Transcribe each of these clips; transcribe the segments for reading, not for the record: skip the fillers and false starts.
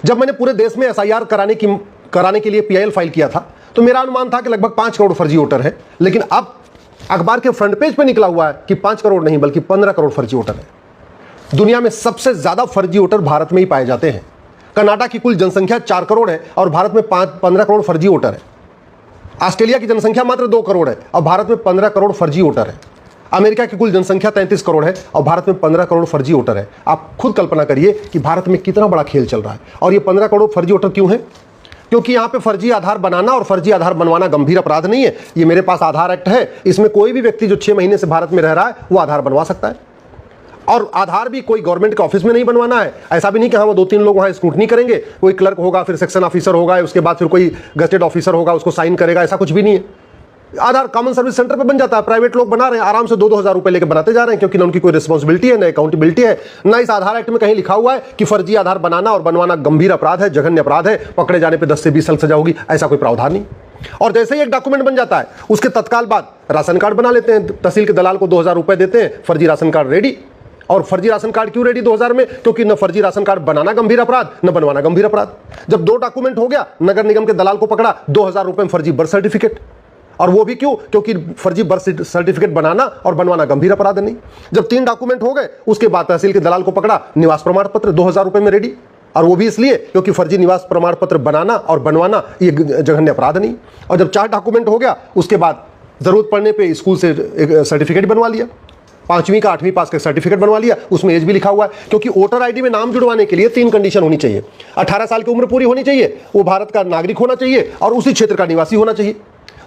जब मैंने पूरे देश में एसआईआर कराने के लिए पीआईएल फाइल किया था तो मेरा अनुमान था कि लगभग 5 करोड़ फर्जी वोटर है, लेकिन अब अखबार के फ्रंट पेज पे निकला हुआ है कि 5 करोड़ नहीं बल्कि 15 करोड़ फर्जी वोटर है। दुनिया में सबसे ज्यादा फर्जी वोटर भारत में ही पाए जाते हैं। कर्नाटक की कुल जनसंख्या 4 करोड़ है और भारत में 15 करोड़ फर्जी वोटर है। ऑस्ट्रेलिया की जनसंख्या मात्र 2 करोड़ है और भारत में 15 करोड़ फर्जी वोटर है। अमेरिका की कुल जनसंख्या 33 करोड़ है और भारत में 15 करोड़ फर्जी वोटर है। आप खुद कल्पना करिए कि भारत में कितना बड़ा खेल चल रहा है। और ये 15 करोड़ फर्जी वोटर क्यों है? क्योंकि यहां पे फर्जी आधार बनाना और फर्जी आधार बनवाना गंभीर अपराध नहीं है। ये मेरे पास आधार एक्ट है, इसमें कोई भी व्यक्ति जो 6 महीने से भारत में रह रहा है वो आधार बनवा सकता है। और आधार भी कोई गवर्नमेंट के ऑफिस में नहीं बनवाना है। ऐसा भी नहीं कि हाँ वो 2-3 लोग वहां स्क्रूटनी करेंगे, कोई क्लर्क होगा, फिर सेक्शन ऑफिसर होगा, उसके बाद फिर कोई गजेटेड ऑफिसर होगा, उसको साइन करेगा, ऐसा कुछ भी नहीं है। आधार कॉमन सर्विस सेंटर पे बन जाता है। प्राइवेट लोग बना रहे हैं, आराम से 2-2 हज़ार रुपए लेके बनाते जा रहे हैं, क्योंकि ना उनकी कोई रिस्पॉन्सिबिलिटी है, ना अकाउंटेबिलिटी है, ना इस आधार एक्ट में कहीं लिखा हुआ है कि फर्जी आधार बनाना और बनवाना गंभीर अपराध है, जघन्य अपराध है, पकड़े जाने पे 10 से 20 साल सजा होगी। ऐसा कोई प्रावधान नहीं। और जैसे ही एक डॉक्यूमेंट बन जाता है उसके तत्काल बाद राशन कार्ड बना लेते हैं। तहसील के दलाल को 2,000 रुपए देते हैं, फर्जी राशन कार्ड रेडी। और फर्जी राशन कार्ड क्यों रेडी 2000 में? क्योंकि न फर्जी राशन कार्ड बनाना गंभीर अपराध, न बनवाना गंभीर अपराध। जब 2 डॉक्यूमेंट हो गया, नगर निगम के दलाल को पकड़ा, 2,000 रुपए में फर्जी बर्थ सर्टिफिकेट। और वो भी क्यों? क्योंकि फर्जी बर्थ सर्टिफिकेट बनाना और बनवाना गंभीर अपराध नहीं। जब 3 डॉक्यूमेंट हो गए उसके बाद तहसील के दलाल को पकड़ा, निवास प्रमाण पत्र 2,000 रुपए में रेडी। और वो भी इसलिए क्योंकि फर्जी निवास प्रमाण पत्र बनाना और बनवाना ये जघन्य अपराध नहीं। और जब 4 डॉक्यूमेंट हो गया उसके बाद जरूरत पड़ने पे स्कूल से एक सर्टिफिकेट बनवा लिया, 5वीं का 8वीं पास का सर्टिफिकेट बनवा लिया, उसमें एज भी लिखा हुआ है। क्योंकि वोटर आईडी में नाम जुड़वाने के लिए 3 कंडीशन होनी चाहिए। 18 साल की उम्र पूरी होनी चाहिए, वो भारत का नागरिक होना चाहिए और उसी क्षेत्र का निवासी होना चाहिए।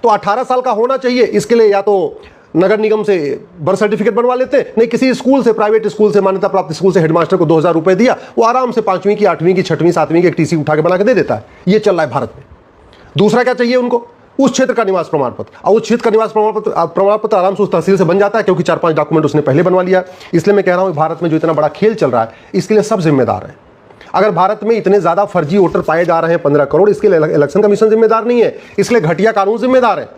तो 18 साल का होना चाहिए, इसके लिए या तो नगर निगम से बर्थ सर्टिफिकेट बनवा लेते, नहीं किसी स्कूल से, प्राइवेट स्कूल से, मान्यता प्राप्त स्कूल से हेडमास्टर को 2,000 रुपए दिया, वो आराम से 5वीं की, 8वीं की, 6वीं, 7वीं की एक टीसी उठा के बना के दे देता है। ये चल रहा है भारत में। दूसरा क्या चाहिए उनको? उस क्षेत्र का निवास प्रमाण पत्र। और उस क्षेत्र का निवास प्रमाण पत्र आराम से उस तहसील से बन जाता है, क्योंकि 4-5 डॉक्यूमेंट उसने पहले बनवा लिया। इसलिए मैं कह रहा हूं भारत में जो इतना बड़ा खेल चल रहा है इसके लिए सब जिम्मेदार है। अगर भारत में इतने ज्यादा फर्जी वोटर पाए जा रहे हैं 15 करोड़, इसके लिए इलेक्शन कमीशन जिम्मेदार नहीं है, इसलिए घटिया कानून जिम्मेदार है।